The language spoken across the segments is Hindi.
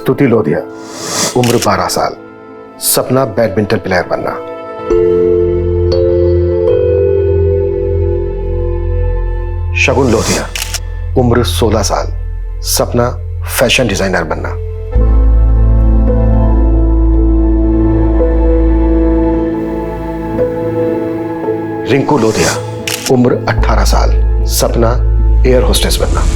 स्तुति लोधिया, उम्र 12 साल, सपना बैडमिंटन प्लेयर बनना। शगुन लोधिया, उम्र 16 साल, सपना फैशन डिजाइनर बनना। रिंकू लोधिया, उम्र 18 साल, सपना एयर होस्टेस बनना।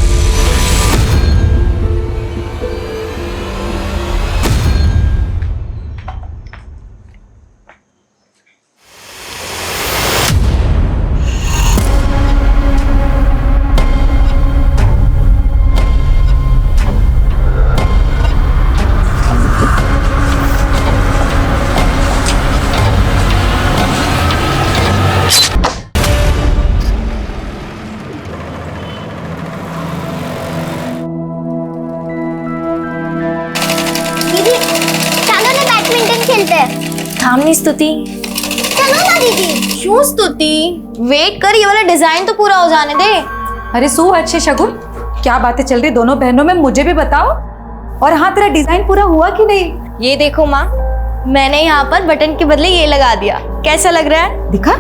थामनी स्तुति, चलो ना दीदी। क्यों स्तुति? वेट कर, ये वाला डिजाइन तो पूरा हो जाने दे। अरे सो अच्छे शगुन, क्या बातें चल रही दोनों बहनों में, मुझे भी बताओ। और हाँ, तेरा डिजाइन पूरा हुआ कि नहीं? ये देखो माँ, मैंने यहाँ पर बटन के बदले ये लगा दिया। कैसा लग रहा है? दिखा?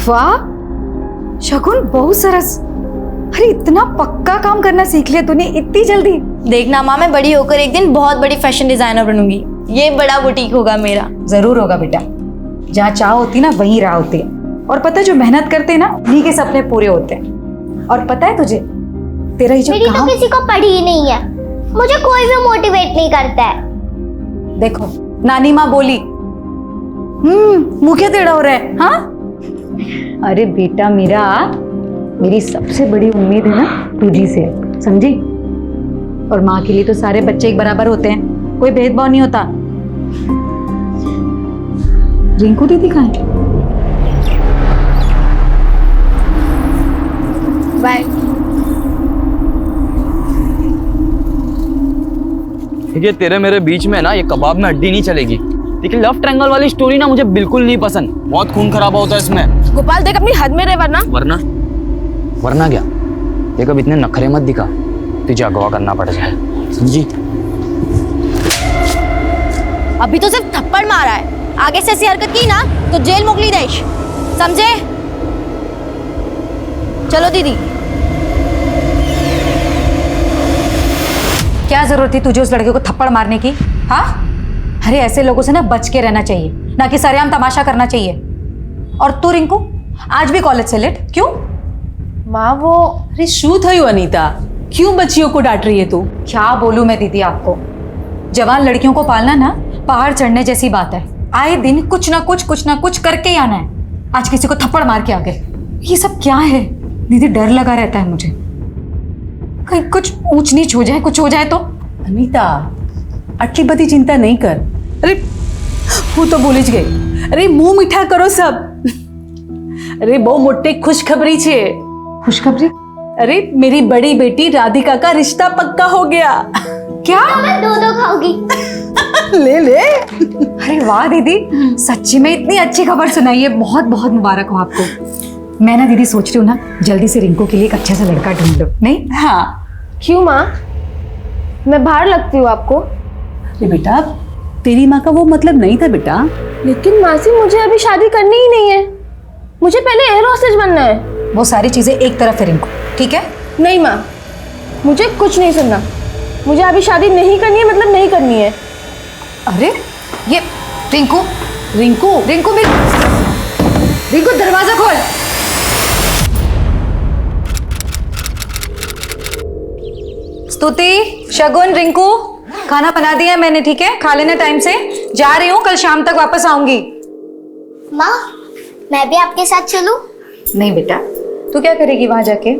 वाह शगुन, बहुत सरस। अरे इतना पक्का काम करना सीख लिया तूने इतनी जल्दी। देखना माँ, मैं बड़ी होकर एक दिन बहुत बड़ी फैशन डिजाइनर बनूंगी। ये बड़ा बुटीक होगा मेरा। जरूर होगा बेटा, जहाँ चाह होती ना वहीं राह होती है। और पता है, जो मेहनत करते हैं ना उन्हीं के सपने पूरे होते हैं। और पता है तुझे, तेरा ये जो मेरी काम तो किसी को पड़ी ही नहीं है, मुझे कोई भी मोटिवेट नहीं करता है। देखो नानी माँ बोली, मुंह क्या टेढ़ा हो रहा है? हाँ अरे बेटा मेरा, मेरी सबसे बड़ी उम्मीद है ना तुझी से, समझी? और माँ के लिए तो सारे बच्चे एक बराबर होते हैं, कोई भेदभाव नहीं होता। रिंकू दीदी कहाँ है? बाय। ठीक है, तेरे मेरे बीच में ना ये कबाब में हड्डी नहीं चलेगी। लेकिन लव ट्रायंगल वाली स्टोरी ना मुझे बिल्कुल नहीं पसंद, बहुत खून खराबा होता है इसमें। गोपाल देख, अपनी हद में रहे, वरना वरना क्या? देख अब इतने नखरे मत दिखा, तुझे अगवा करना पड़ जाए, समझी? अभी तो सिर्फ थप्पड़ मारा है, आगे से ऐसी हरकत की ना तो जेल मोकली देश, समझे? चलो दीदी। क्या जरूरत थी तुझे उस लड़के को थप्पड़ मारने की? हाँ, अरे ऐसे लोगों से ना बच के रहना चाहिए, ना कि सरेआम तमाशा करना चाहिए। और तू रिंकू आज भी कॉलेज से लेट क्यों? माँ वो, अरे शू थयु अनीता, क्यों बच्चियों को डांट रही है तू? क्या बोलूं मैं दीदी आपको, जवान लड़कियों को पालना ना पहाड़ चढ़ने जैसी बात है। आए दिन कुछ ना कुछ करके ही आना है। आज किसी को थप्पड़ मार के आ गए, ये सब क्या है दीदी? डर लगा रहता है मुझे, कहीं कुछ ऊंच नीच हो जाए, कुछ हो जाए तो। अनीता आटली बड़ी चिंता नहीं कर। अरे હું તો ભૂલી જ ગઈ। અરે મુંહ મીઠા કરો સબ। अरे बहुत मोटे खुशखबरी छे। खुशखबरी? अरे मेरी बड़ी बेटी राधिका का रिश्ता पक्का हो गया। क्या? मैं दो खाऊंगी। ले ले। अरे वाह दीदी, सच्ची में इतनी अच्छी खबर सुनाई है, बहुत बहुत मुबारक हो आपको। मैं ना दीदी सोच रही हूँ ना, जल्दी से रिंकू के लिए एक अच्छा सा लड़का ढूंढ लो। नहीं? हाँ। क्यों माँ, मैं बाहर लगती हूँ आपको? अरे बेटा, तेरी माँ का वो मतलब नहीं था बेटा। लेकिन मासी, मुझे अभी शादी करनी ही नहीं है, मुझे पहले एयर होस्टेस बनना है। वो सारी चीजें एक तरफ है रिंकू, ठीक है? नहीं माँ, मुझे कुछ नहीं सुनना, मुझे अभी शादी नहीं करनी है, मतलब नहीं करनी है। अरे ये रिंकू, रिंकू रिंकू रिंकू दरवाजा खोल। स्तुति, शगुन, रिंकू, खाना बना दिया है मैंने, ठीक है? खा लेना टाइम से। जा रही हूँ, कल शाम तक वापस आऊंगी। माँ, मैं भी आपके साथ चलूं? नहीं बेटा, तू क्या करेगी वहां जाके?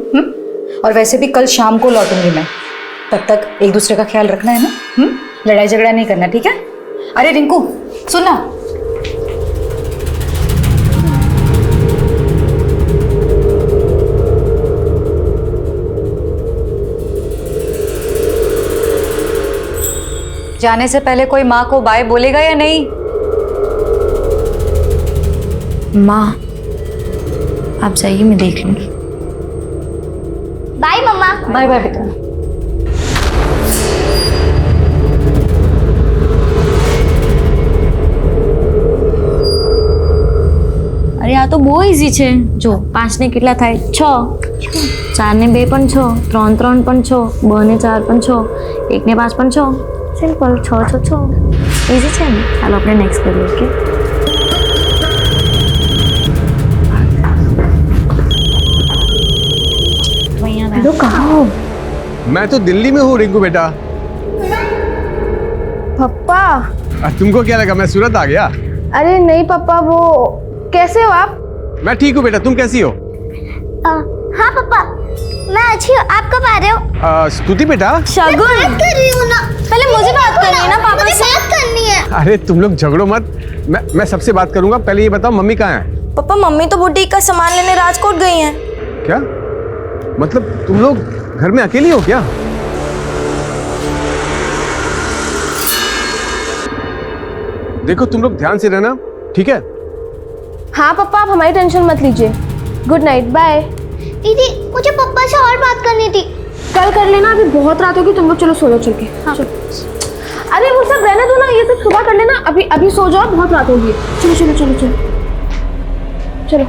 और वैसे भी कल शाम को लौटूंगी मैं, तब तक एक दूसरे का ख्याल रखना है ना। लड़ाई झगड़ा नहीं करना, ठीक है? अरे रिंकू सुनना, जाने से पहले कोई माँ को बाय बोलेगा या नहीं? माँ आप जाइए, मैं देख लूंगी। बाय मम्मा। बाय बाय बेटा। બહુ ઈઝી છે જો 5 ને કેટલા થાય 6 4 ને 2 પણ 6 3 3 પણ 6 2 ને 4 પણ 6 1 ને 5 પણ 6 સિમ્પલ 6 6 6 ઈઝી છે ને ચાલો આપણે નેક્સ્ટ કરીએ ઓકે हेलो कहाँ हो मैं तो दिल्ली में हूँ रिंकू बेटा। पप्पा। तुमको क्या लगा मैं सूरत आ गया? अरे नहीं पापा, वो कैसे हो आप? मैं ठीक हूँ बेटा, तुम कैसी हो? हाँ पापा, मैं अच्छी हूँ। आप कब आ रहे हो? स्तुति बेटा। शगुन बात कर रही हूँ ना। पहले मुझे बात करनी है ना पापा मुझे से। बात करनी है। अरे तुम लोग झगड़ो मत, मैं सबसे बात करूंगा। पहले ये बताओ मम्मी कहाँ है? पापा मम्मी तो बुटीक का सामान लेने राजकोट गई हैं। क्या मतलब तुम लोग घर में अकेली हो क्या? देखो तुम लोग ध्यान से रहना, ठीक है? हाँ पापा, आप हमारी टेंशन मत लीजिए। Good night, bye. दीदी मुझे पापा से और बात करनी थी। कल कर लेना, अभी बहुत रात होगी। तुम लोग चलो सो लो चल के। हाँ। अरे वो सब रहने दो ना, ये सब सुबह कर लेना। अभी सो जाओ, बहुत रात होगी। चलो चलो चलो चलो चलो।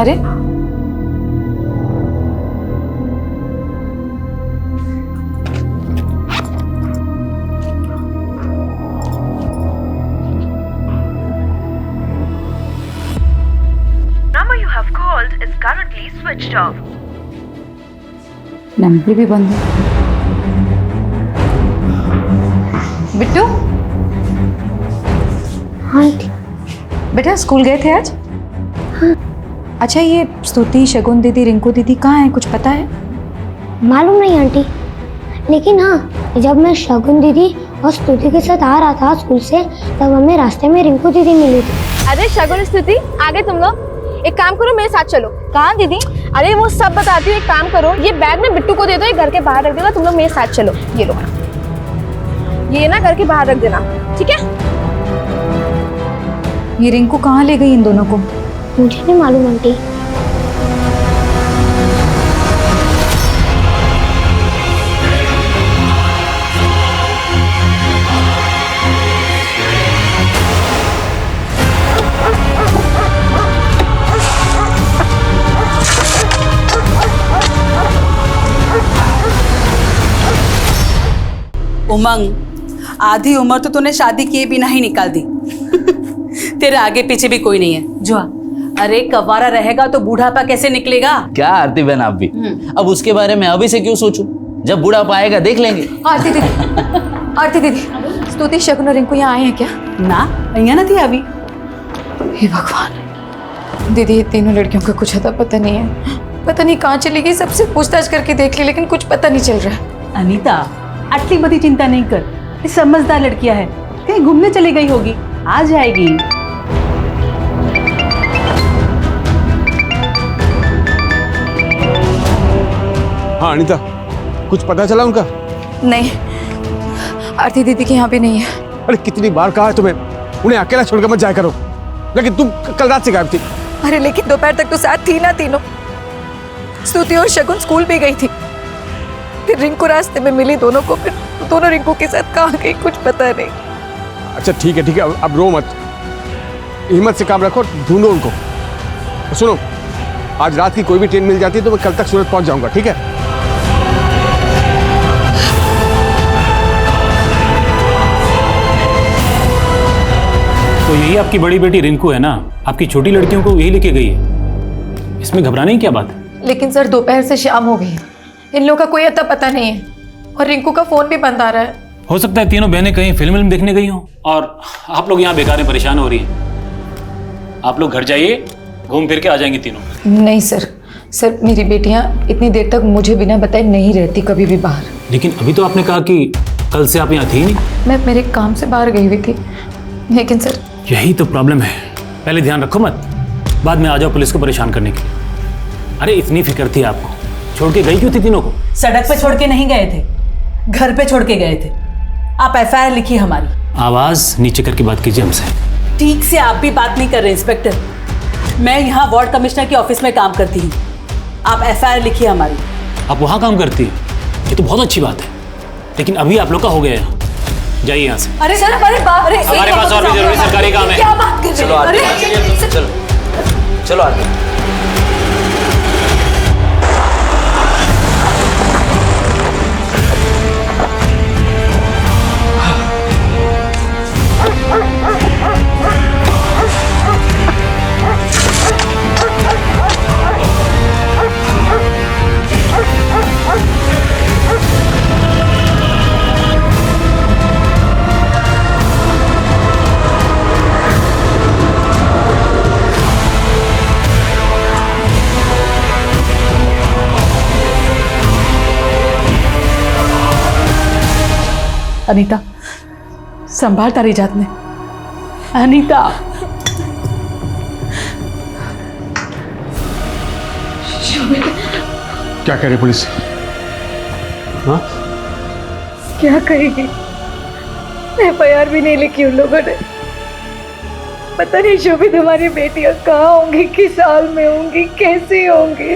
अरे Number you have called is currently switched off. Number भी बंद है। बिट्टू, हाँ आंटी। बेटा स्कूल गए थे आज? हाँ। अच्छा ये स्तुति, शगुन दीदी, रिंकू दीदी कहाँ है, कुछ पता है? मालूम नहीं आंटी, लेकिन हाँ जब मैं शगुन दीदी और स्तुति के साथ आ रहा था स्कूल से, तब हमें रास्ते में रिंकू दीदी मिली थी। अरे शगुन स्थिति, आगे तुम लोग एक काम करो, मेरे साथ चलो। कहाँ दीदी? अरे वो सब बताती हूँ। एक काम करो, ये बैग में बिट्टू को दे दो, ये घर के बाहर रख देगा। तुम लोग मेरे साथ चलो। ये लो, ये ना घर के बाहर रख देना, ठीक है? ये रिंकू कहाँ ले गई इन दोनों को? मुझे नहीं मालूम आंटी। उमंग, आधी उम्र तो तूने शादी किए बिना ही निकाल दी। तेरे आगे पीछे भी कोई नहीं है जो। अरे कवारा रहेगा तो बूढ़ापा कैसे निकलेगा? क्या आरती बहन आप भी, अब उसके बारे में अभी से क्यों सोचूं? जब बुढ़ापा आएगा देख लेंगे। आरती दीदी, आरती दीदी, स्तुति, शगुन और रिंकू यहाँ आए हैं क्या? ना, यहाँ ना थी अभी। हे भगवान, दीदी ये तीनों लड़कियों का कुछ अता पता नहीं है। पता नहीं कहाँ चली गई, सबसे पूछताछ करके देख ली लेकिन कुछ पता नहीं चल रहा है। अनीता, आटली बड़ी चिंता नहीं कर, ये समझदार लड़कियां है। कहीं घूमने चली गई होगी, आ जाएगी। हाँ अनीता, कुछ पता चला उनका? नहीं, आरती दीदी के यहाँ भी नहीं है। अरे कितनी बार कहा है तुम्हें, उन्हें अकेला छोड़कर मत जाया करो। लेकिन तुम कल रात से गायब थी। अरे लेकिन दोपहर तक तो साथ थी ना तीनों। स्तुति और शगुन स्कूल भी गई थी, फिर रिंकू रास्ते में मिली दोनों को, फिर दोनों रिंकू के साथ कहाँ गई कुछ पता नहीं। अच्छा ठीक है, अब रो मत, हिम्मत से काम रखो, ढूंढो उनको। सुनो, आज रात की कोई भी ट्रेन मिल जाती है तो मैं कल तक सूरत पहुंच जाऊंगा, ठीक है? तो यही आपकी बड़ी बेटी रिंकू है ना? आपकी छोटी लड़कियों को यही लेके गई है, इसमें घबराने की क्या बात है? लेकिन सर दोपहर से शाम हो गई है, इन लोगों का कोई अता पता नहीं है और रिंकू का फोन भी बंद आ रहा है। हो सकता है तीनों बहनें कहीं फिल्म देखने गई हों और आप लोग यहाँ बेकार में परेशान हो रही हैं। आप लोग घर जाइए घूम फिर के आ जाएंगी तीनों। नहीं सर, सर मेरी बेटियां इतनी देर तक मुझे बिना बताए नहीं रहती कभी भी बाहर। लेकिन अभी तो आपने कहा कि कल से आप यहाँ थी नहीं। मैं मेरे काम से बाहर गई हुई थी, लेकिन सर यही तो प्रॉब्लम है, पहले ध्यान रखो मत, बाद में आ जाओ पुलिस को परेशान करने के लिए। अरे इतनी फिक्र थी आपको, छोड़ के गई क्यों थी तीनों को? सड़क पे छोड़ के नहीं गए थे, घर पे छोड़ के गए थे। आप एफआईआर लिखिए हमारी। आवाज नीचे करके बात कीजिए हमसे। ठीक से आप भी बात नहीं कर रहे इंस्पेक्टर। मैं यहाँ वार्ड कमिश्नर के ऑफिस में काम करती हूँ। आप एफआईआर लिखिए हमारी। आप वहाँ काम करती है, ये तो बहुत अच्छी बात है, लेकिन अभी आप लोग का हो गया है, जाइए यहाँ से। अरे सर, अरे बाप रे, हमारे पास और भी जरूरी सरकारी काम है। क्या बात कर रहे हैं? अरे चलो चलो आगे। अनीता, संभाल तारी जात ने। अनीता, क्या कह रही पुलिस? हाँ, क्या कहेगी? एफआईआर भी नहीं लिखी उन लोगों ने। पता नहीं शोभित हमारी बेटियां कहाँ होंगी, किस हाल में होंगी, कैसी होंगी।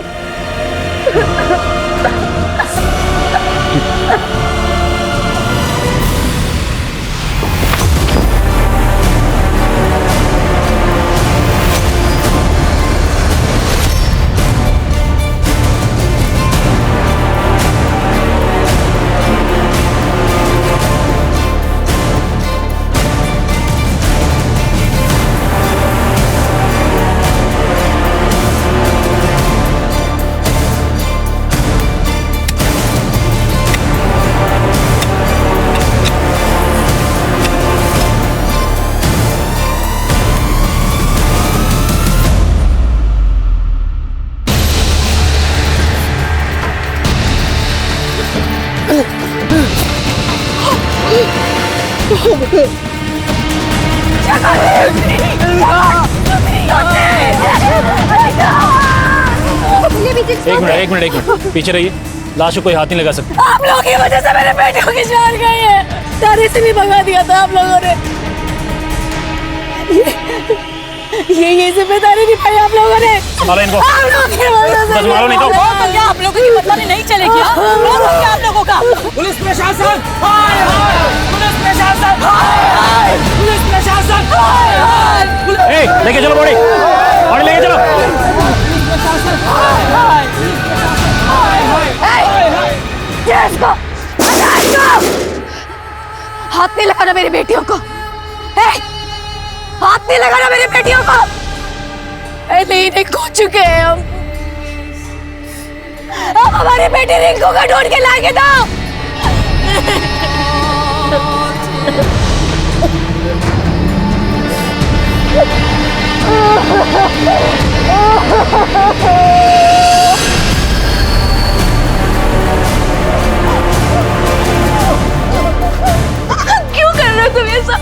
एक मिनट पीछे रहिए, लाश को कोई हाथ नहीं लगा सकता। आप लोगों की वजह से मेरे बेटियों की जान गई है। तारे से भी भगा दिया था आप लोगों ने। ये जिम्मेदारी निभाई आप लोगों ने। संभालो इनको। आप लोगों की वजह से। बस मारो नहीं तो। क्या आप लोगों की बदलानी नहीं चलेगी? क्या आप लोगों का? पुलिस प्रशासन, हाय हाय! पुलिस प्रशासन, हाय हाय! पुलिस प्रशासन, हाय हाय! ए, लेके चलो बॉडी लेके चलो। हाथ नहीं लगाना मेरी बेटियों को। हाथ नहीं लगाना मेरी बेटियों को। नहीं खो चुके हैं हम। अब हमारी बेटी रिंकू को ढूंढ के लाके दो। क्यों कर रहे हो तुम ये सब?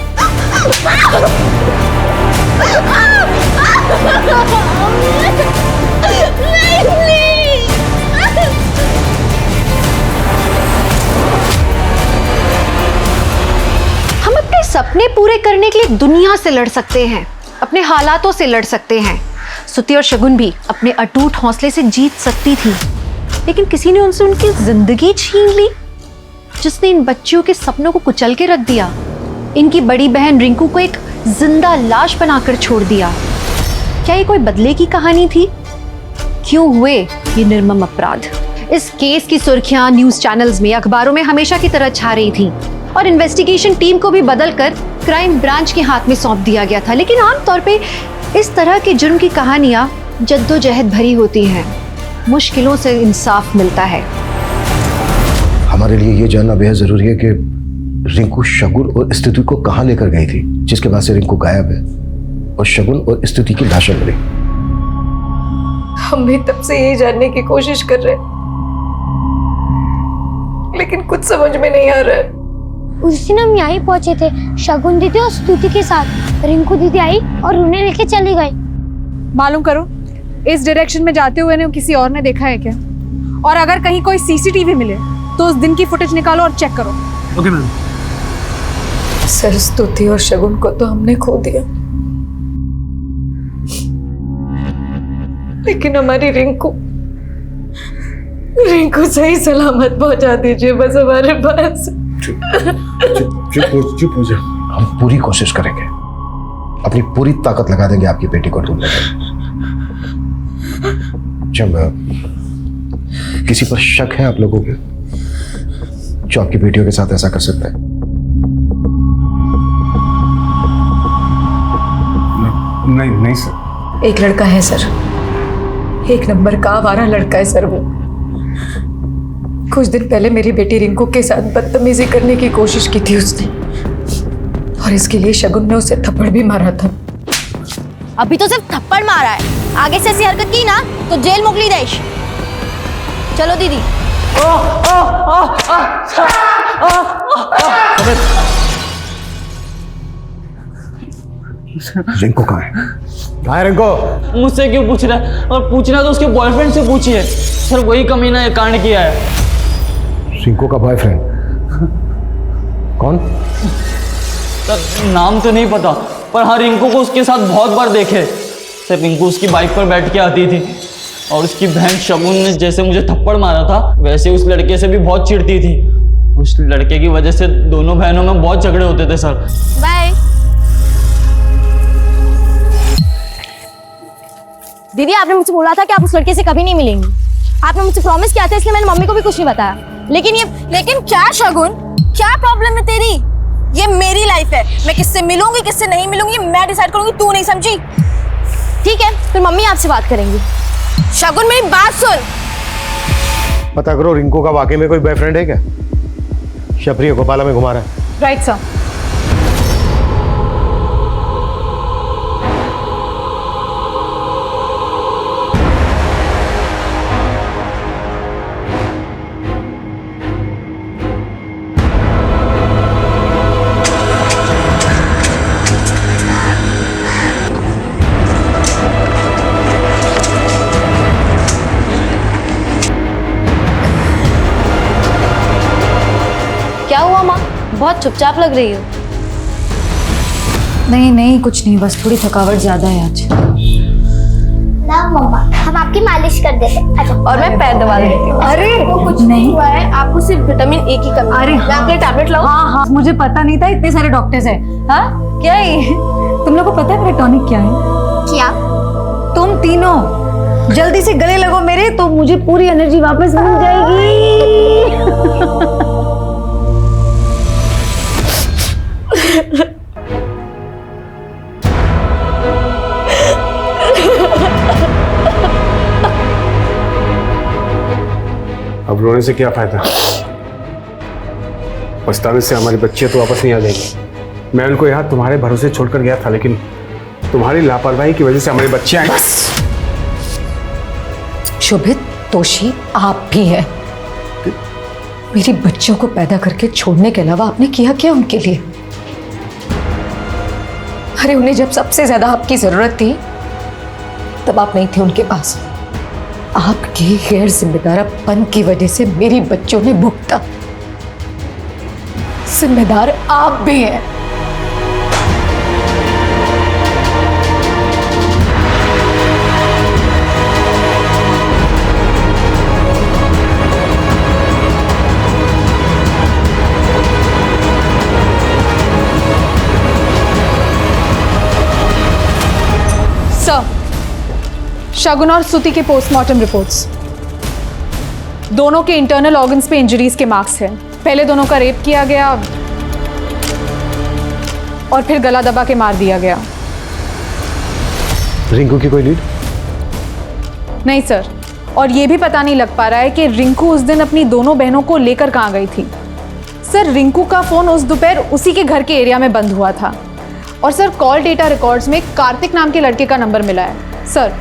हम अपने सपने पूरे करने के लिए दुनिया से लड़ सकते हैं, अपने हालातों से लड़ सकते हैं। सुती और शगुन भी अपने अटूट हौसले से जीत सकती थी, लेकिन किसी ने उनसे उनकी जिंदगी छीन ली, जिसने इन बच्चियों के सपनों को कुचल के रख दिया। इनकी बड़ी बहन रिंकू को एक जिंदा लाश बनाकर छोड़ दिया। क्या ये कोई बदले की कहानी थी? क्यों हुए ये निर्मम अपराध? इस केस की सुर्खियां न्यूज चैनल्स में, अखबारों में हमेशा की तरह छा रही थी और इन्वेस्टिगेशन टीम को भी बदलकर क्राइम ब्रांच के हाथ में सौंप दिया गया था। लेकिन आमतौर पे इस तरह के जुर्म की कहानियां जद्दोजहद भरी होती हैं, मुश्किलों से इंसाफ मिलता है। हमारे लिए ये जानना बेहद जरूरी है कि रिंकू शगुन और स्तुति को कहाँ लेकर गई थी, जिसके बाद से रिंकू गायब है और शगुन और स्तुति की लाशें मिली। हम भी तब से यही जानने की कोशिश कर रहे हैं, लेकिन कुछ समझ में नहीं आ रहा है। उस दिन हम यहीं पहुंचे थे शगुन दीदी और स्तुति के साथ। रिंकू दीदी आई और उन्हें लेके चली गई। मालूम करो इस डायरेक्शन में जाते हुए ने किसी और ने देखा है क्या, और अगर कहीं कोई सीसीटीवी मिले तो उस दिन की फुटेज निकालो और चेक करो। Okay ma'am. सर, स्तुति और शगुन को तो हमने खो दिया, लेकिन हमारी रिंकू सही सलामत पहुंचा दीजिए बस हमारे पास। चुप हो जा। हम पूरी कोशिश करेंगे, अपनी पूरी ताकत लगा देंगे आपकी बेटी को ढूंढने में। जब किसी पर शक है आप लोगों के जो आपकी बेटियों के साथ ऐसा कर सकता है? नहीं सर। एक लड़का है सर, 1 नंबर का आवारा लड़का है सर वो। कुछ दिन पहले मेरी बेटी रिंकू के साथ बदतमीजी करने की कोशिश की थी उसने, और इसके लिए शगुन ने उसे थप्पड़ भी मारा था। अभी तो सिर्फ थप्पड़ मारा है, आगे से ऐसी हरकत की ना तो जेल मोकली देश। चलो दीदी। रिंकू कहाँ है? कहाँ है रिंकू? मुझसे क्यों पूछ रहा है? और पूछना तो उसके बॉयफ्रेंड से पूछिए सर, वही कमीना ये कांड किया है। रिंकू का बॉयफ्रेंड कौन? सर नाम तो नहीं पता, पर हाँ रिंकू को उसके साथ बहुत बार देखे। सर रिंकू उसकी बाइक पर बैठ के आती थी, और उसकी बहन शगुन ने जैसे मुझे थप्पड़ मारा था वैसे उस लड़के से भी बहुत चिढ़ती थी। उस लड़के की वजह से दोनों बहनों में बहुत झगड़े होते थे सर। बाय। दीदी आपने मुझसे बोला था कि आप उस लड़के से कभी नहीं मिलेंगी। आपने मुझसे प्रॉमिस किया था, इसलिए मैंने मम्मी को भी कुछ नहीं बताया। लेकिन क्या शगुन, क्या प्रॉब्लम है तेरी? ये मेरी लाइफ है, मैं किससे मिलूंगी किससे नहीं मिलूंगी मैं डिसाइड करूंगी, तू नहीं समझी? ठीक है, फिर मम्मी आपसे बात करेंगी। शगुन मेरी बात सुन। पता करो रिंकू का वाकई में कोई बॉयफ्रेंड है क्या? शबरी गोपाला में घुमा रहा है। Right sir. क्या हुआ माँ, बहुत चुपचाप लग रही हो। नहीं कुछ नहीं, बस थोड़ी थकावट ज्यादा है आज। ना मम्मा, हम आपकी मालिश कर देते हैं। अच्छा। और मैं पैर दबा देती हूँ। अरे वो कुछ नहीं हुआ है, आपको सिर्फ विटामिन ए की कमी है। अरे मैं आपके टैबलेट लाऊं? हाँ, मुझे पता नहीं था इतने सारे डॉक्टर्स हैं। हाँ क्या है ये? तुम लोग को पता है मेरा टॉनिक क्या है? क्या? तुम तीनों जल्दी से गले लगो मेरे, तो मुझे पूरी एनर्जी वापस मिल जाएगी। अब रोने से क्या फायदा? पछताने से हमारे बच्चे तो वापस नहीं आ जाएंगे। मैं उनको यहाँ तुम्हारे भरोसे छोड़कर गया था, लेकिन तुम्हारी लापरवाही की वजह से हमारे बच्चे आए। शोभित, तोशी आप भी हैं। मेरी बच्चों को पैदा करके छोड़ने के अलावा आपने किया क्या उनके लिए? अरे उन्हें जब सबसे ज्यादा आपकी जरूरत थी तब आप नहीं थे उनके पास। आपके गैर जिम्मेदारपन की वजह से मेरी बच्चों ने भुगता। जिम्मेदार आप भी हैं। शगुन और स्तुति के पोस्टमार्टम रिपोर्ट्स, दोनों के इंटरनल ऑर्गन्स पे इंजरीज के मार्क्स हैं। पहले दोनों का रेप किया गया और फिर गला दबा के मार दिया गया। रिंकू की कोई लीड? नहीं सर, और ये भी पता नहीं लग पा रहा है कि रिंकू उस दिन अपनी दोनों बहनों को लेकर कहाँ गई थी। सर रिंकू का फोन उस दोपहर उसी के घर के एरिया में बंद हुआ था, और सर कॉल डेटा रिकॉर्ड्स में कार्तिक नाम के लड़के का नंबर मिला है। सर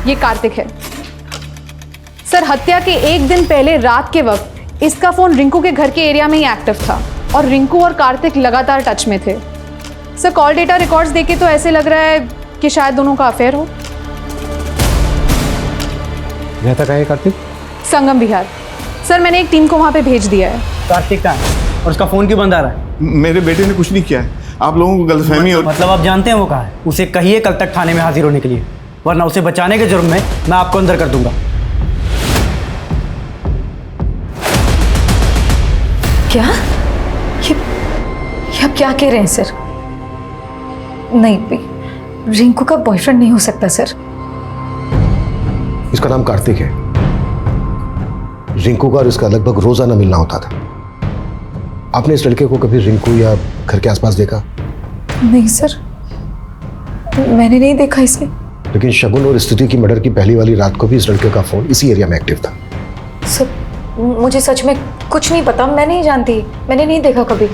ये कार्तिक है। सर हत्या के एक दिन पहले रात के वक्त इसका फोन रिंकू के घर के एरिया में ही एक्टिव था और रिंकू और कार्तिक लगातार टच में थे। सर कॉल डेटा रिकॉर्ड्स देखे तो ऐसे लग रहा है कि शायद दोनों का अफेयर हो। रहता कहाँ है कार्तिक? संगम विहार। सर मैंने एक टीम को वहाँ पे भेज दिया है। कार्तिक कहाँ है और उसका फ़ोन क्यों बंद आ रहा है? मेरे बेटे ने कुछ नहीं किया है, आप लोगों को गलतफहमी और मतलब आप जानते हैं वो कहाँ है? उसे कहिए कल तक थाने में हाजिर होने के लिए, वरना उसे बचाने के जुर्म में मैं आपको अंदर कर दूंगा। क्या ये आप क्या कह रहे हैं सर? नहीं, रिंकू का बॉयफ्रेंड नहीं हो सकता सर। इसका नाम कार्तिक है। रिंकू का और इसका लगभग रोजाना मिलना होता था। आपने इस लड़के को कभी रिंकू या घर के आसपास देखा? नहीं सर, मैंने नहीं देखा इसे। लेकिन शगुन और स्तुति की मर्डर की पहली वाली रात को भी इस लड़के का फोन इसी एरिया में एक्टिव था। सर मुझे सच में कुछ नहीं पता, मैं नहीं जानती, मैंने नहीं देखा कभी,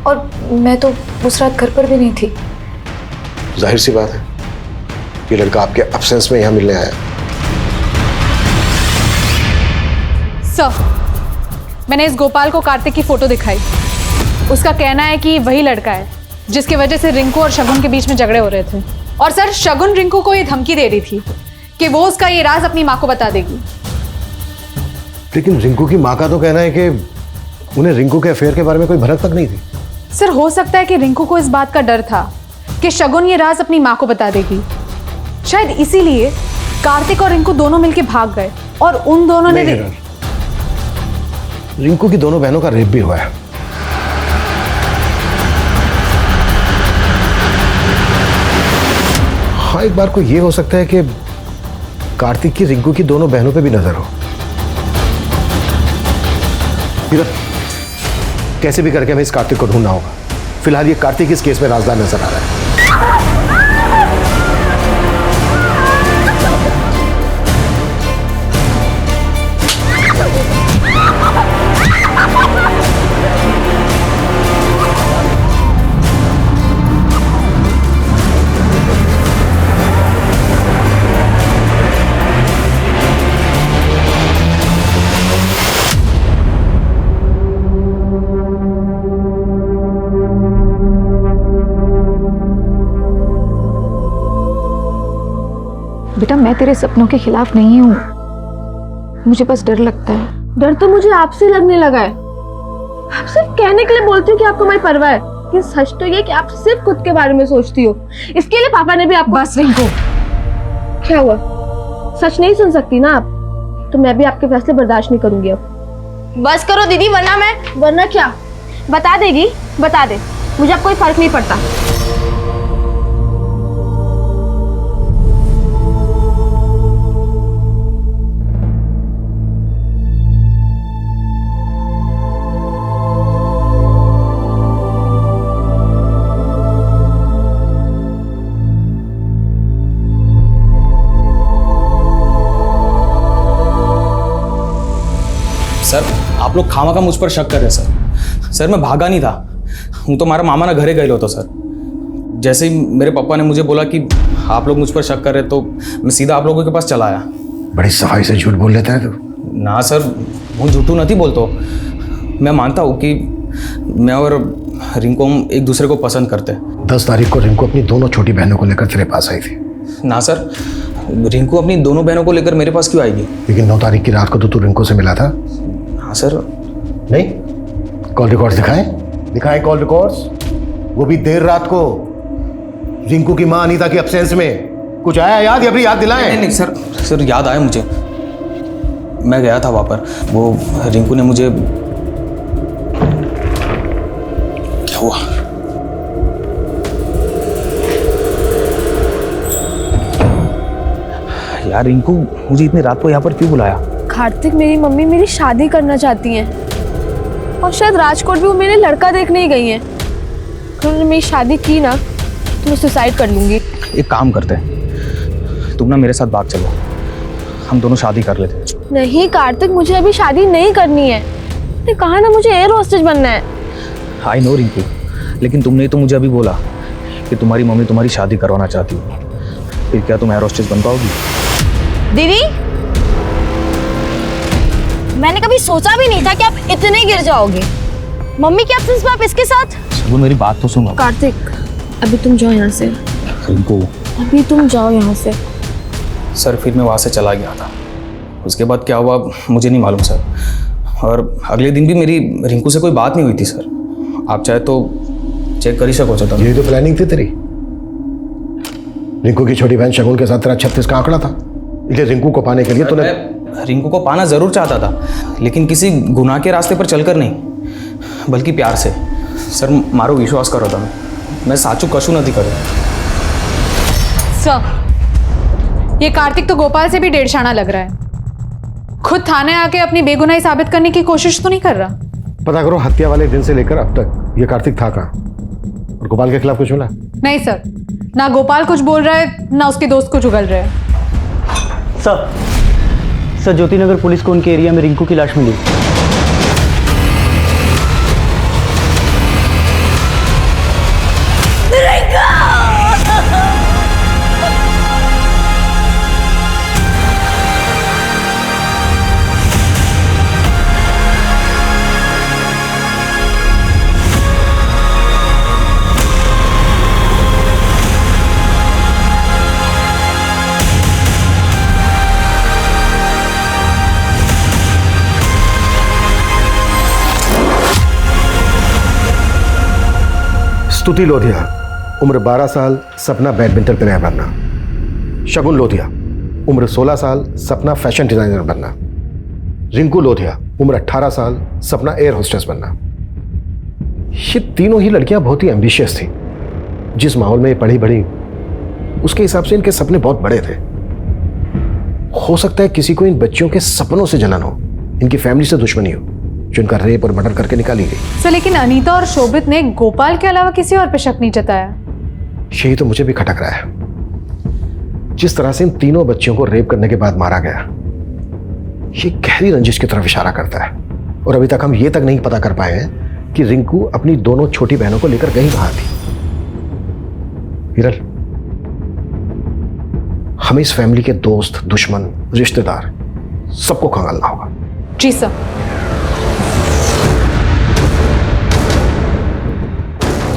और मैं तो उस रात घर पर भी नहीं थी। जाहिर सी बात है, ये लड़का आपके एब्सेंस में यहाँ मिलने आया। सर मैंने इस गोपाल को कार्तिक की फोटो दिखाई। उसका कहना है कि वही लड़का है जिसकी वजह से रिंकू और शगुन के बीच में झगड़े हो रहे थे। और सर शगुन रिंकू को ये धमकी दे रही थी कि वो उसका ये राज अपनी माँ को बता देगी। लेकिन रिंकू की माँ का तो कहना है कि उन्हें रिंकू के अफेयर के बारे में कोई भनक तक नहीं थी। सर हो सकता है कि रिंकू को इस बात का डर था कि शगुन ये राज अपनी माँ को बता देगी। शायद इसीलिए कार्तिक और रिंकू दोनों मिलकर भाग गए और उन दोनों ने रिंकू की दोनों बहनों का रेप भी हुआ है। हाँ, एक बार को ये हो सकता है कि कार्तिक की रिंकू की दोनों बहनों पे भी नजर हो। कैसे भी करके हमें इस कार्तिक को ढूंढना होगा। फिलहाल ये कार्तिक इस केस में राजदार नजर आ रहा है। बेटा मैं तेरे सपनों के खिलाफ नहीं हूँ, मुझे बस डर लगता है। डर तो मुझे आपसे लगने लगा है। आप सिर्फ कहने के लिए बोलती हो कि आपको मेरी परवाह है, लेकिन सच तो ये कि आप सिर्फ खुद के बारे में सोचती हो। इसके लिए पापा ने भी आपको। बस रिंकू, क्या हुआ? सच नहीं सुन सकती ना आप? तो मैं भी आपके फैसले बर्दाश्त नहीं करूंगी अब। बस करो दीदी, वरना क्या? बता देगी, बता दे, मुझे अब कोई फर्क नहीं पड़ता। सर आप लोग खामा मुझ पर शक कर रहे हैं सर। सर मैं भागा नहीं था, हूँ तो हमारा मामा ना घरे गए तो सर। जैसे ही मेरे पापा ने मुझे बोला कि आप लोग मुझ पर शक कर रहे तो मैं सीधा आप लोगों के पास चला आया। बड़ी सफाई से झूठ बोल लेता है तू। ना सर, वो झूठू नहीं बोलतो। मैं मानता हूँ कि मैं और रिंकू हम एक दूसरे को पसंद करते हैं। 10 तारीख को रिंकू अपनी दोनों छोटी बहनों को लेकर तेरे पास आई थी। ना सर, रिंकू अपनी दोनों बहनों को लेकर मेरे पास क्यों आएगी? लेकिन 9 तारीख की रात को तो तू रिंकू से मिला था। हाँ सर। नहीं, कॉल रिकॉर्ड्स दिखाएं कॉल रिकॉर्ड्स, वो भी देर रात को। रिंकू की मां अनीता की एब्सेंस में कुछ आया याद या फिर याद दिलाएं? नहीं सर याद आया मुझे। मैं गया था वहां पर, वो रिंकू ने मुझे। क्या हुआ? यार रिंकू मुझे इतनी रात को यहाँ पर क्यों बुलाया? कार्तिक, मेरी मम्मी मेरी शादी करना चाहती हैं और शायद राजकोट भी वो मेरे लड़का देखने ही गई हैं। अगर उन्होंने मेरी शादी की ना तो मैं सुसाइड कर लूंगी। एक काम करते हैं, तुम ना मेरे साथ भाग चलो, हम दोनों शादी कर लेते हैं। नहीं कार्तिक, मुझे अभी शादी नहीं करनी है। मैंने कहा ना मुझे एयर होस्टेज बनना है। आई नो रिंकू, लेकिन तुमने तो मुझे अभी बोला कि तुम्हारी मम्मी तुम्हारी शादी करवाना चाहती है। फिर क्या तुम एयर होस्टेज बन पाओगी? दीदी, मैंने कभी सोचा भी नहीं था कि आप इतने गिर जाओगे। मम्मी के एब्सेंस में आप इसके साथ। वो मेरी बात तो सुनो। कार्तिक, अभी तुम जाओ यहाँ से। रिंकू, अभी तुम जाओ यहाँ से। सर फिर मैं वहाँ से चला गया था। उसके बाद क्या हुआ मुझे नहीं मालूम सर। और अगले दिन भी मेरी रिंकू से कोई बात नहीं हुई थी सर। आप चाहे तो चेक कर ही सको चाहता। यही तो प्लानिंग थी तेरी। रिंकू की छोटी बहन शगुन के साथ तेरा 36 का आंकड़ा था, इसलिए रिंकू को पाने के लिए तूने। रिंकू को पाना जरूर चाहता था, लेकिन किसी गुनाह के रास्ते पर चलकर नहीं, बल्कि प्यार से। सर मारो विश्वास करो था मैं साचू कशु नहीं करो। सर, ये कार्तिक तो गोपाल से भी डेढ़शाना लग रहा है। खुद थाने आके अपनी बेगुनाही साबित करने की कोशिश तो नहीं कर रहा। पता करो हत्या वाले दिन से लेकर अब तक ये कार्तिक था कहाँ, और गोपाल के खिलाफ कुछ बोला? नहीं सर, ना गोपाल कुछ बोल रहा है ना उसके दोस्त कुछ उगल रहा है। सर ज्योति नगर पुलिस को उनके एरिया में रिंकू की लाश मिली। स्तुति लोधिया, उम्र 12 साल, सपना बैडमिंटन प्लेयर बनना। शगुन लोधिया, उम्र 16 साल, सपना फैशन डिजाइनर बनना। रिंकू लोधिया, उम्र 18 साल, सपना एयर होस्टेस बनना। ये तीनों ही लड़कियां बहुत ही एम्बिशियस थी। जिस माहौल में ये पढ़ी बढ़ी, उसके हिसाब से इनके सपने बहुत बड़े थे। हो सकता है किसी को इन बच्चियों के सपनों से जलन हो, इनकी फैमिली से दुश्मनी हो, जो इनका रेप और मर्डर करके निकाली गई। सर, लेकिन अनीता और शोभित ने गोपाल के अलावा किसी और पे शक नहीं जताया। यही तो मुझे भी खटक रहा है। जिस तरह से इन तीनों बच्चियों को रेप करने के बाद मारा गया, ये गहरी रंजिश की तरफ इशारा करता है। और अभी तक हम ये तक नहीं पता कर पाए हैं कि रिंकू अपनी दोनों छोटी बहनों को लेकर गई कहां थी। हिरल, हमें इस फैमिली के दोस्त, दुश्मन, रिश्तेदार सबको खंगालना होगा। जी सर।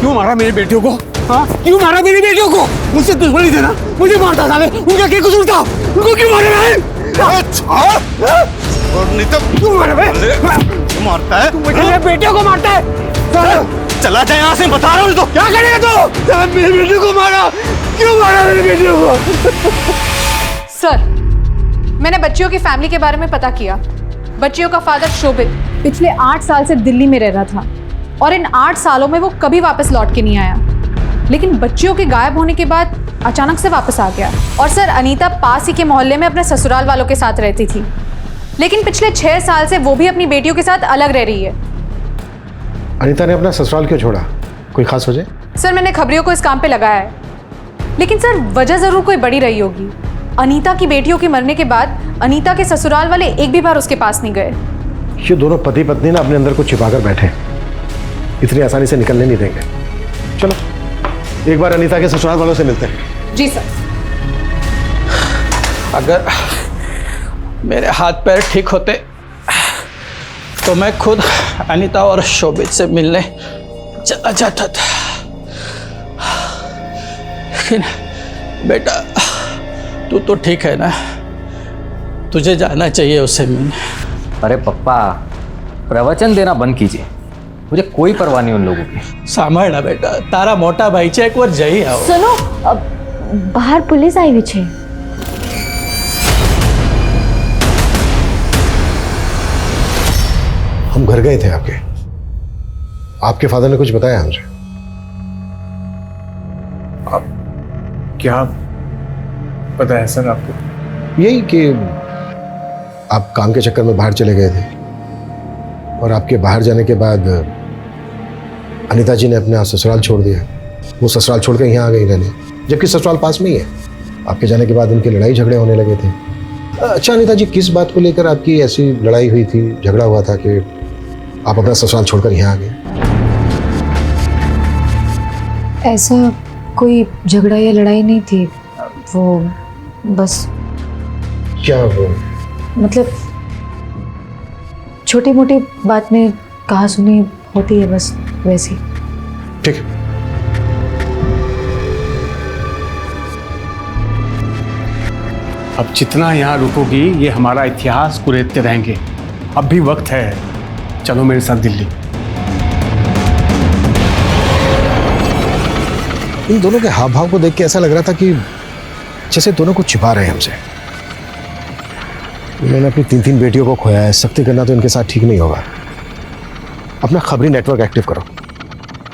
क्यों मारा मेरी बेटियों को? हाँ, क्यों मारा मेरी बेटियों को? मुझसे दुश्मनी थे ना, मुझे मारता साले। उनका क्या कसूर था? उनको क्यों मारे भाई? नहीं तो क्यों मारे भाई? मारता है? तू मेरी बेटियों को मारता है? चला जाए यहाँ से, बता रहा हूँ। तो क्या करेगा तू? मेरी बेटी को मारा, क्यों मारा मेरी बेटियों को? सर, मैंने बच्चियों की फैमिली के बारे में पता किया। बच्चियों का फादर शोभित पिछले 8 साल से दिल्ली में रह रहा था और इन 8 सालों में वो कभी वापस लौट के नहीं आया। लेकिन बच्चियों के गायब होने के बाद अचानक से वापस आ गया। और सर, अनीता पास ही के मोहल्ले में अपने ससुराल वालों के साथ रहती थी, लेकिन पिछले 6 साल से वो भी अपनी बेटियों के साथ अलग रह रही है। अनीता ने अपना ससुराल क्यों छोड़ा? कोई खास वजह? सर, मैंने खबरियों को इस काम पे लगाया है, लेकिन सर वजह जरूर कोई बड़ी रही होगी। अनीता की बेटियों के मरने के बाद अनीता के ससुराल वाले एक भी बार उसके पास नहीं गए। ये दोनों पति पत्नी ना अपने अंदर कुछ छिपाकर बैठे, इतनी आसानी से निकलने नहीं देंगे। चलो एक बार अनीता के ससुराल वालों से मिलते हैं। जी सर। अगर मेरे हाथ पैर ठीक होते तो मैं खुद अनीता और शोभित से मिलने चला जाता था, लेकिन बेटा तू तो ठीक है ना, तुझे जाना चाहिए उससे मिलने। अरे पप्पा, प्रवचन देना बंद कीजिए, मुझे कोई परवाह नहीं उन लोगों की। सांभळना बेटा, तारा मोटा भाई છે એક વાર જઈ આવો। सुनो, बाहर पुलिस आई हुई है। हम घर गए थे आपके फादर ने कुछ बताया हमसे? क्या पता है सर आपको? यही कि आप काम के चक्कर में बाहर चले गए थे और आपके बाहर जाने के बाद अनीता जी ने अपना ससुराल छोड़ दिया। वो ससुराल छोड़ के यहाँ आ गई रहने, जबकि ससुराल पास में ही है। आपके जाने के बाद उनके लड़ाई झगड़े होने लगे थे। अच्छा अनीता जी, किस बात को लेकर आपकी ऐसी लड़ाई हुई थी, झगड़ा हुआ था कि आप अपना ससुराल छोड़कर यहाँ आ गए? ऐसा कोई झगड़ा या लड़ाई नहीं थी, वो बस। क्या वो? मतलब छोटी मोटी बात में कहा सुनी होती है, बस वैसी। ठीक है। अब जितना यहाँ रुकोगी ये हमारा इतिहास कुरेदते रहेंगे। अब भी वक्त है, चलो मेरे साथ दिल्ली। इन दोनों के हाव भाव को देख के ऐसा लग रहा था कि जैसे दोनों को छिपा रहे हैं हमसे। इन्होंने अपनी 3 बेटियों को खोया है, सख्ती करना तो इनके साथ ठीक नहीं होगा। अपना खबरी नेटवर्क एक्टिव करो।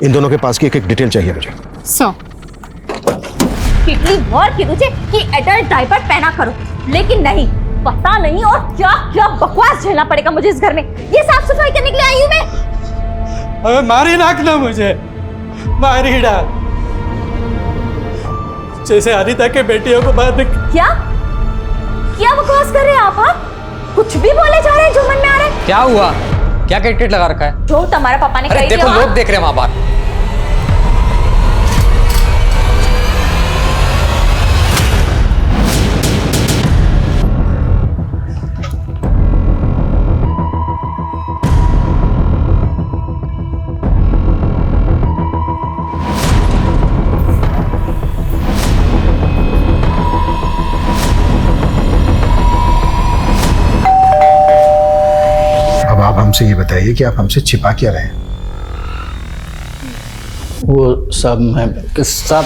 इन दोनों के पास की एक डिटेल चाहिए मुझे। कितनी बार की तुझे कि एडल्ट डायपर पहना करो, लेकिन नहीं, पता नहीं और क्या क्या बकवास झेलना पड़ेगा मुझे इस घर में। ये साफ सफाई करने के लिए आई हूँ मैं। अबे मारी नाक ना मुझे, मारी डाक। जैसे अनिता के बेटियों को बाद क्या क्या बकवास कर रहे हैं आप? हाँ, कुछ भी बोले जा रहे हैं जो मन में आ रहा है। क्या हुआ? क्या क्रिकेट लगा रखा है? जो तुम्हारे पापा ने अरे कही थी। देखो लोग देख रहे हैं वहां बाहर। आप हमसे ये बताइए कि आप हमसे छिपा क्या रहे हैं? वो सब मैं सब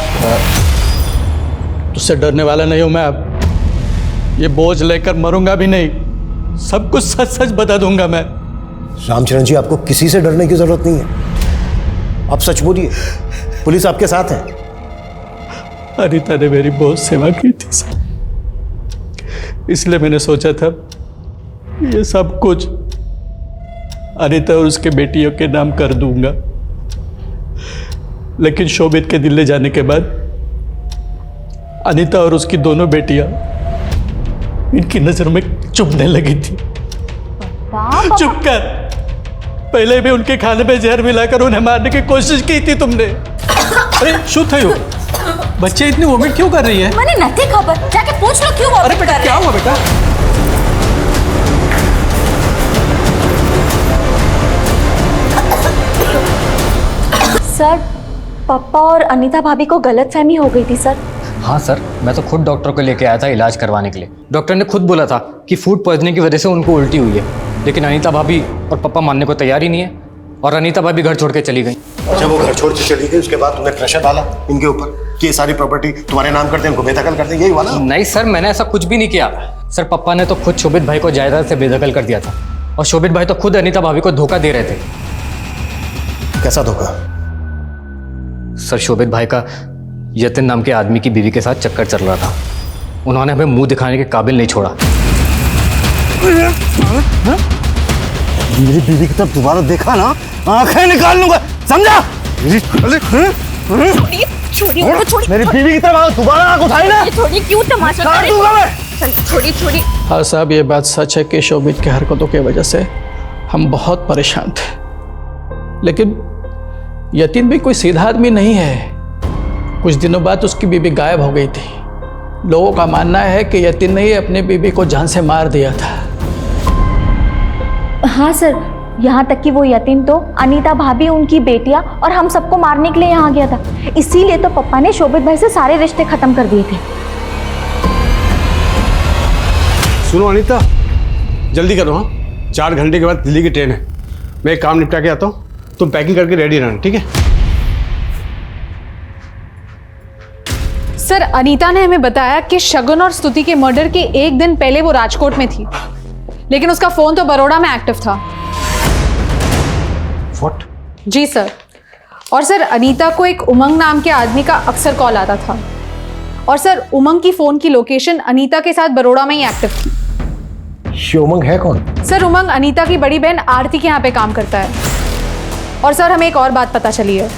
तुझसे डरने वाला नहीं हूं मैं। अब ये बोझ लेकर मरूंगा भी नहीं, सब कुछ सच सच बता दूंगा मैं। रामचरण जी, आपको किसी से डरने की जरूरत नहीं है। आप सच बोलिए, पुलिस आपके साथ है। अनिता ने मेरी बहुत सेवा की थी सर, इसलिए मैंने सोचा था ये सब कुछ अनिता और उसके बेटियों के नाम कर दूंगा। लेकिन शोभित के दिल्ली जाने के बाद अनिता और उसकी दोनों बेटियां इनकी नजर में चुभने लगी थी। चुप कर, पहले भी उनके खाने में जहर मिलाकर उन्हें मारने की कोशिश की थी तुमने। अरे शुद्ध हो, बच्चे इतनी वोमिट क्यों कर रही है? मैंने नहीं खबर, जाके पूछ लो क्यों वोमिट कर रहे हैं। क्या हुआ बेटा? सर, पापा और अनीता भाभी को गलतफहमी हो गई थी सर। हाँ सर, मैं तो खुद डॉक्टर को लेके आया था इलाज करवाने के लिए। डॉक्टर ने खुद बोला था कि फूड पॉइजनिंग की वजह से उनको उल्टी हुई है, लेकिन अनीता भाभी और पापा मानने को तैयार ही नहीं है और अनीता भाभी घर छोड़ के चली गई। जब वो घर छोड़ के चली गई उसके बाद तुमने प्रेशर डाला इनके ऊपर कि ये सारी प्रॉपर्टी तुम्हारे नाम कर दें, इनको बेदखल कर दें, यही हुआ ना? नहीं सर, मैंने ऐसा कुछ भी नहीं किया सर। पापा ने तो खुद शोभित भाई को जायदाद से बेदखल कर दिया था और शोभित भाई तो खुद अनीता भाभी को धोखा दे रहे थे। कैसा धोखा? सर, शोभित भाई का यतिन नाम के आदमी की बीवी के साथ चक्कर चल रहा था। उन्होंने हमें मुंह दिखाने के काबिल नहीं छोड़ा। मेरी बीवी की तरफ दोबारा देखा ना, आंखें निकाल लूंगा, समझा? मेरी बीवी की तरफ दोबारा आंख उठाई ना, क्यों तमाशा काट दूंगा मैं। छोड़ी। हाँ साहब, ये बात सच है कि शोभित की हरकतों की वजह से हम बहुत परेशान थे, लेकिन यतीन भी कोई सीधा आदमी नहीं है। कुछ दिनों बाद उसकी बीवी गायब हो गई थी। लोगों का मानना है कि यतीन ने ही अपनी बीवी को जान से मार दिया था। हाँ सर, यहाँ तक कि वो यतीम तो अनीता भाभी, उनकी बेटियाँ और हम सबको मारने के लिए यहाँ गया था। इसीलिए तो पापा ने शोभित भाई से सारे रिश्ते खत्म कर दिए थे। सुनो अनीता, जल्दी करो। हाँ, 4 घंटे के बाद दिल्ली की ट्रेन है। मैं एक काम निपटा के आता हूँ, तुम पैकिंग करके रेडी रहना, ठीक है? सर, अनीता ने हमें बताया कि शगुन और स्तुति के मर्डर के एक दिन पहले वो राजकोट में थी, लेकिन उसका फोन तो बड़ौदा में एक्टिव था। What? जी सर। और सर, अनीता को एक उमंग नाम के आदमी का अक्सर कॉल आता था। और सर, उमंग की फोन की लोकेशन अनीता के साथ बड़ौदा में ही एक्टिव थी। ये उमंग है कौन? सर, उमंग अनीता की बड़ी बहन आरती के यहाँ पे काम करता है। और सर, हमें एक और बात पता चली है,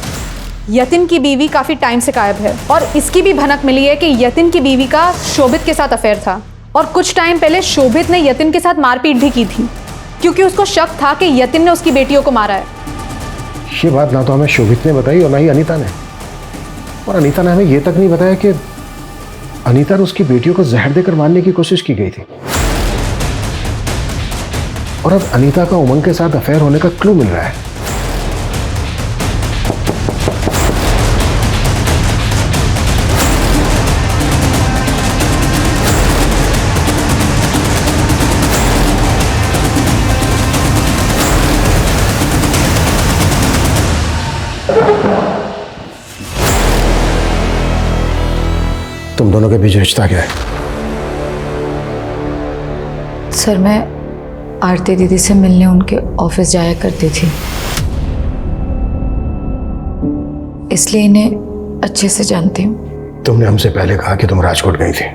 यतिन की बीवी काफी टाइम से गायब है और इसकी भी भनक मिली है कि यतिन की बीवी का शोभित के साथ अफेयर था और कुछ टाइम पहले शोभित ने यतिन के साथ मारपीट भी की थी क्योंकि उसको शक था कि यतिन ने उसकी बेटियों को मारा है। ये बात ना तो हमें शोभित ने बताई और ना ही अनीता ने। और अनीता ने हमें ये तक नहीं बताया कि अनीता ने उसकी बेटियों को जहर देकर मारने की कोशिश की गई थी। और अब अनीता का उमंग के साथ अफेयर होने का क्लू मिल रहा है। तुम दोनों के बीच रिश्ता क्या है? सर मैं आरती दीदी से मिलने उनके ऑफिस जाया करती थी, इसलिए इन्हें अच्छे से जानती हूँ। तुमने हमसे पहले कहा कि तुम राजकोट गई थी,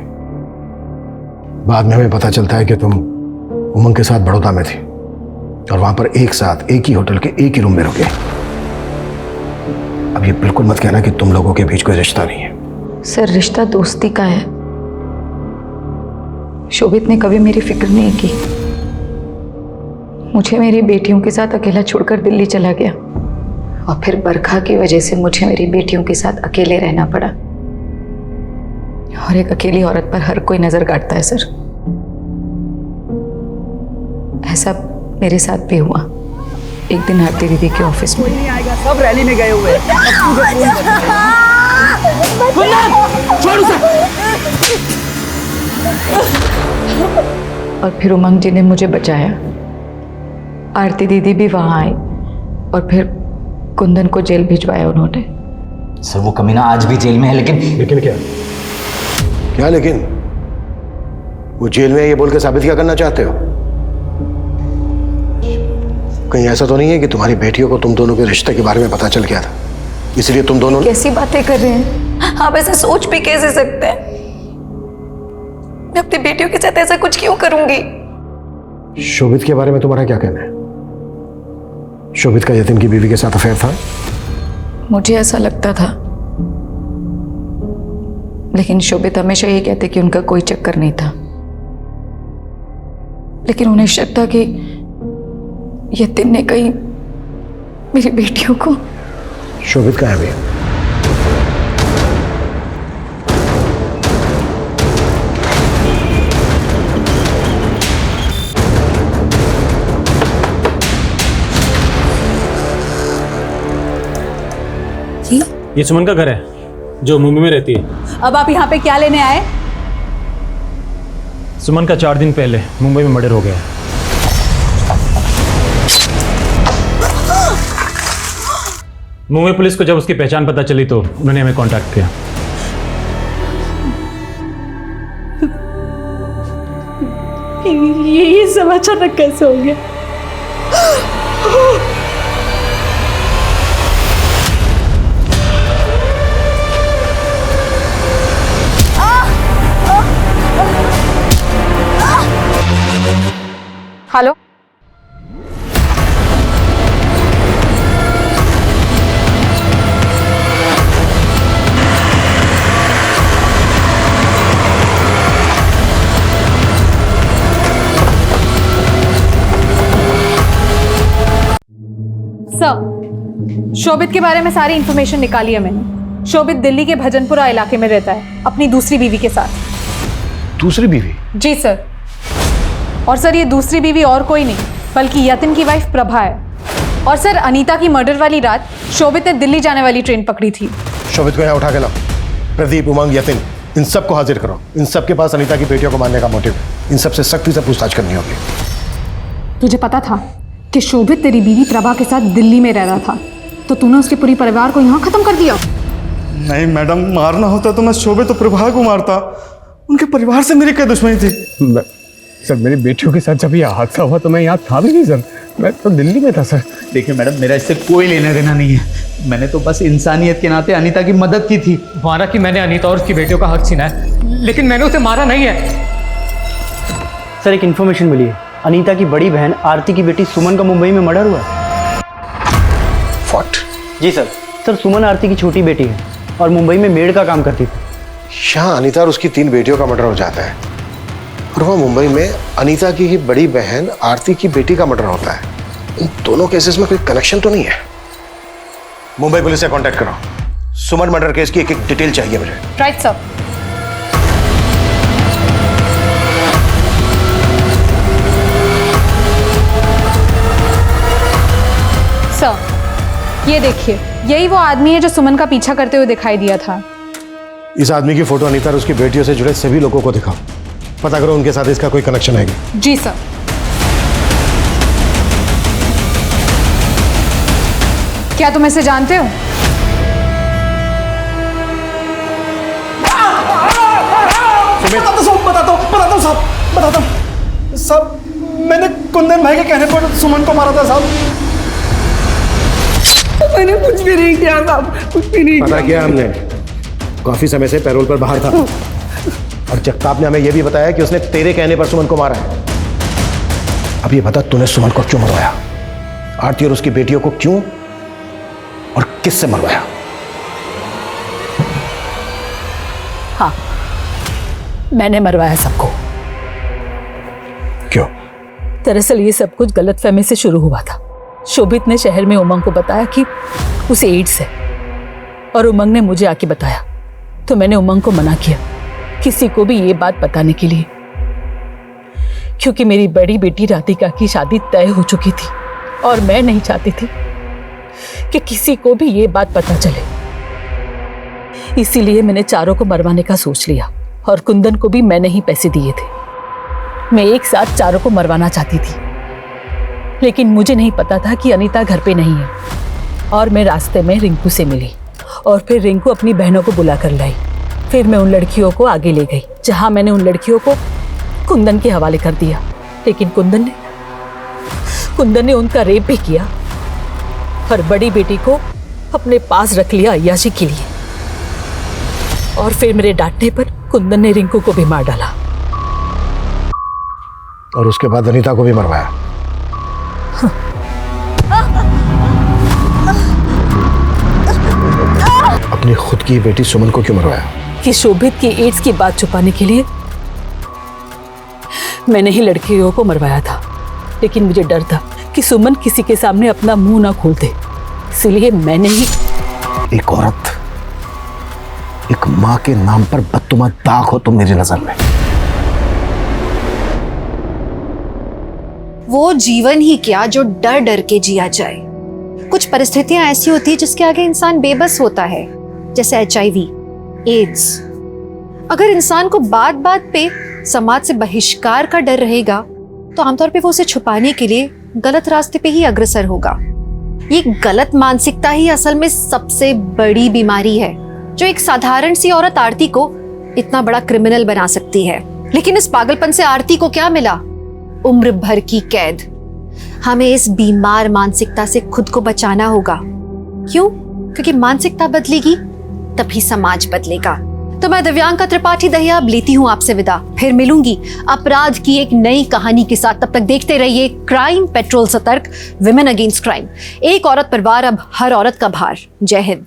बाद में हमें पता चलता है कि तुम उमंग के साथ बड़ौदा में थी और वहां पर एक साथ एक ही होटल के एक ही रूम में रुके। अब ये बिल्कुल मत कहना कि तुम लोगों के बीच कोई रिश्ता नहीं है। सर रिश्ता दोस्ती का है। शोभित ने कभी मेरी फिक्र नहीं की, मुझे मेरी बेटियों के साथ अकेला छोड़कर दिल्ली चला गया और फिर बरखा की वजह से मुझे मेरी बेटियों के साथ अकेले रहना पड़ा। और एक अकेली औरत पर हर कोई नजर काटता है सर। ऐसा मेरे साथ भी हुआ। एक दिन आरती दीदी के ऑफिस में सब रैली में गए हुए और फिर उमंग जी ने मुझे बचाया। आरती दीदी भी वहां आई और फिर कुंदन को जेल भिजवाया उन्होंने। सर वो कमीना आज भी जेल में है, लेकिन क्या क्या लेकिन? वो जेल में है ये बोल के साबित क्या करना चाहते हो? कहीं ऐसा तो नहीं है कि तुम्हारी बेटियों को तुम दोनों के रिश्ते के बारे में पता चल गया था, इसलिए तुम दोनों? कैसी बातें कर रहे हैं आप? ऐसे सोच भी कैसे सकते हैं? मैं अपनी बेटियों के साथ ऐसा कुछ क्यों करूंगी? शोभित के बारे में तुम्हारा क्या कहना है? शोभित का यतिन की बीवी के साथ अफेयर था? मुझे ऐसा लगता था, लेकिन शोभित हमेशा ये कहते कि उनका कोई चक्कर नहीं था। लेकिन उन्हें शक था कि यतिन ने कहीं मेरी बेटियों को। शोभित कहाँ है भैया? ये सुमन का घर है जो मुंबई में रहती है। अब आप यहाँ पे क्या लेने आए? सुमन का 4 दिन पहले मुंबई में मर्डर हो गया। मुंबई पुलिस को जब उसकी पहचान पता चली तो उन्होंने हमें कांटेक्ट किया। ये सब अचानक कैसे हो गया? हेलो, सर शोभित के बारे में सारी इंफॉर्मेशन निकाली है मैंने। शोभित दिल्ली के भजनपुरा इलाके में रहता है अपनी दूसरी बीवी के साथ। दूसरी बीवी? जी सर। और सर ये दूसरी बीवी और कोई नहीं बल्कि यतिन की वाइफ प्रभा है। और सर अनीता की मर्डर वाली रात शोभित ने दिल्ली जाने वाली ट्रेन पकड़ी थी। शोभित को यहाँ उठा के लाओ। प्रदीप, उमंग, यतिन, इन सबको हाजिर करो। इन सबके पास अनीता की बेटियों को मारने का मोटिव है। इन सबसे सख्ती से पूछताछ करनी होगी। तुझे पता था कि शोभित तेरी बीवी प्रभा के साथ दिल्ली में रह रहा था, तो तूने उसके पूरी परिवार को यहाँ खत्म कर दिया? नहीं मैडम, मारना होता तो मैं शोभित तो प्रभा को मारता। उनके परिवार से मेरी क्या दुश्मनी थी? सर मेरी बेटियों के साथ जब ये हादसा हुआ तो मैं यहाँ था भी नहीं सर, मैं तो दिल्ली में था सर। देखिए मैडम, मेरा इससे कोई लेना देना नहीं है। मैंने तो बस इंसानियत के नाते अनीता की मदद की थी। मारा कि मैंने अनीता और उसकी बेटियों का हक छीना है, लेकिन मैंने उसे मारा नहीं है। सर एक इन्फॉर्मेशन मिली है, अनीता की बड़ी बहन आरती की बेटी सुमन का मुंबई में मर्डर हुआ है। व्हाट? जी सर। सर सुमन आरती की छोटी बेटी है और मुंबई में मेड का काम करती थी। यहाँ अनीता और उसकी 3 बेटियों का मर्डर हो जाता है और वहाँ मुंबई में अनीता की ही बड़ी बहन आरती की बेटी का मर्डर होता है। इन दोनों केसेस में कोई कनेक्शन तो नहीं है? मुंबई पुलिस से कांटेक्ट करो। सुमन मर्डर केस की एक डिटेल चाहिए मुझे। Right sir. ये देखिए, यही वो आदमी है जो सुमन का पीछा करते हुए दिखाई दिया था। इस आदमी की फोटो अनीता और उसकी बेटियों से जुड़े सभी लोगों को दिखाओ, पता करो उनके साथ इसका कोई कनेक्शन है क्या। जी सर। क्या तुम इसे जानते हो? बताता हूँ साहब, मैंने कुंदन भाई के कहने पर सुमन को मारा था साहब। मैंने कुछ भी नहीं किया साहब, कुछ भी नहीं पता किया हमने, काफी समय से पैरोल पर बाहर था और जगताप ने हमें यह भी बताया कि उसने तेरे कहने पर सुमन को मारा है। अब ये बता, तूने सुमन को क्यों मरवाया? आरती और उसकी बेटियों को क्यों और किससे मरवाया? हाँ, मैंने मरवाया सबको। क्यों? दरअसल ये सब कुछ गलतफहमी से शुरू हुआ था। शोभित ने शहर में उमंग को बताया कि उसे एड्स है और उमंग ने मुझे आके बताया, तो मैंने उमंग को मना किया किसी को भी ये बात बताने के लिए, क्योंकि मेरी बड़ी बेटी राधिका की शादी तय हो चुकी थी और मैं नहीं चाहती थी कि किसी को भी ये बात पता चले। इसीलिए मैंने चारों को मरवाने का सोच लिया और कुंदन को भी मैंने ही पैसे दिए थे। मैं एक साथ चारों को मरवाना चाहती थी, लेकिन मुझे नहीं पता था कि अनीता घर पे नहीं है। और मैं रास्ते में रिंकू से मिली और फिर रिंकू अपनी बहनों को बुला कर लाई। फिर मैं उन लड़कियों को आगे ले गई, जहां मैंने उन लड़कियों को कुंदन के हवाले कर दिया। लेकिन कुंदन ने उनका रेप भी किया और बड़ी बेटी को अपने पास रख लिया अय्याशी के लिए। और फिर मेरे डांटने पर कुंदन ने रिंकू को भी मार डाला और उसके बाद अनीता को भी मरवाया। अपनी खुद की बेटी सुमन को क्यों मरवाया? कि शोभित की एड्स की बात छुपाने के लिए मैंने ही लड़कियों को मरवाया था। लेकिन मुझे डर था कि सुमन किसी के सामने अपना मुंह ना खोल दे, इसलिए मैंने ही। एक औरत, एक मां के नाम पर बदतुमा दाग हो तुम मेरी नजर में। वो जीवन ही क्या जो डर डर के जिया जाए। कुछ परिस्थितियां ऐसी होती है जिसके आगे इंसान बेबस होता है, जैसे HIV, एड्स। अगर इंसान को बात बात पे समाज से बहिष्कार का डर रहेगा तो आमतौर पे वो उसे छुपाने के लिए गलत रास्ते पे ही अग्रसर होगा। ये गलत मानसिकता ही असल में सबसे बड़ी बीमारी है, जो एक साधारण सी औरत आरती को इतना बड़ा क्रिमिनल बना सकती है। लेकिन इस पागलपन से आरती को क्या मिला? उम्र भर की कैद। हमें इस बीमार मानसिकता से खुद को बचाना होगा। क्यों? क्योंकि मानसिकता बदलेगी तभी समाज बदलेगा। तो मैं दिव्यांका त्रिपाठी दहिया अब लेती हूँ आपसे विदा। फिर मिलूंगी अपराध की एक नई कहानी के साथ। तब तक देखते रहिए क्राइम पेट्रोल सतर्क, विमेन अगेंस्ट क्राइम। एक औरत पर वार, अब हर औरत का भार। जय हिंद।